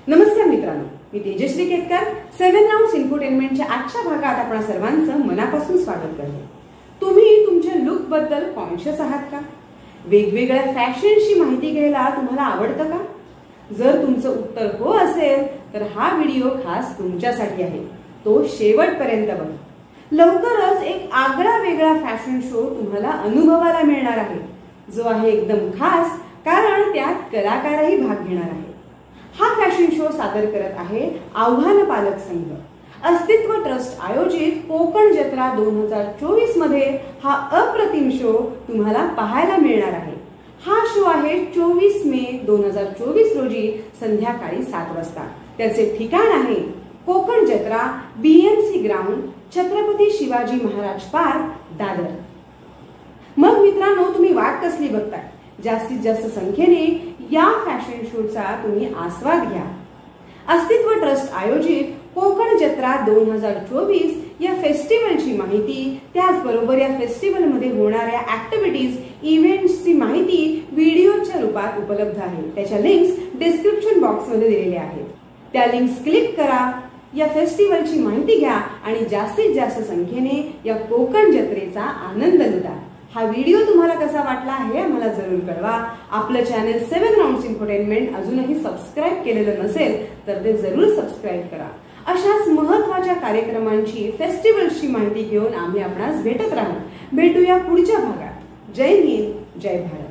नमस्कार मित्रांनो, मी तेजश्री केतकर 7 राउंड्स इन्फोटेनमेंटच्या आजच्या भागात आपणा सर्वांचं मनापासून स्वागत करते। तुम्ही तुमच्या लुक बद्दल कॉन्शियस आहात का? वेगवेगळ्या फॅशनची माहिती घ्यायला तुम्हाला आवडतं का? जर तुमचं उत्तर हो असेल तर हा व्हिडिओ खास तुमच्यासाठी आहे। तो शेवटपर्यंत बघा। लवकरच एक आगळा वेगळा फॅशन शो तुम्हाला अनुभवायला मिळणार आहे, जो आहे एकदम खास, कारण त्यात कलाकारही भाग घेणार आहे। हा फॅशन शो सादर करत आहे आव्हान पालक संघ। अस्तित्व ट्रस्ट आयोजित कोकण जत्रा 2024 मध्ये हा अप्रतिम शो तुम्हाला पाहायला मिळणार आहे। हा शो आहे 24 मे 2024 रोजी संध्याकाळी 7 वाजता। त्याचे ठिकाण आहे कोकण जत्रा BMC ground, Chhatrapati Shivaji Maharaj park, Dadar. मग मित्रांनो, तुम्ही वाट कसली बघताय? जास्तीत जास्त संख्येने या फॅशन शोचा तुम्ही आस्वाद घ्या। अस्तित्व ट्रस्ट आयोजित कोकण जत्रा 2024 या फेस्टिवलची माहिती, त्याचबरोबर या फेस्टिवल मध्ये होणाऱ्या ऍक्टिव्हिटीज, इव्हेंट्सची माहिती व्हिडिओच्या रूपात उपलब्ध आहे। त्याच्या लिंक्स डिस्क्रिप्शन बॉक्स मध्ये दिलेल्या आहेत। त्या लिंक्स क्लिक करा, या फेस्टिवलची माहिती घ्या आणि जास्तीत जास्त संख्येने या कोकण जत्रेचा आनंद लुटा। हा व्हिडिओ तुम्हाला कसा वाटला हे आम्हाला जरूर कळवा। आपलं चॅनल 7 राउंड्स इन्फोटेनमेंट अजूनही सबस्क्राइब केलेलं नसेल तर ते जरूर सबस्क्राइब करा। अशाच महत्त्वाच्या कार्यक्रमांची, फेस्टिवल्सची माहिती घेऊन आम्ही आपणास भेटत राहू। भेटूया पुढच्या भागात। जय हिंद, जय भारत।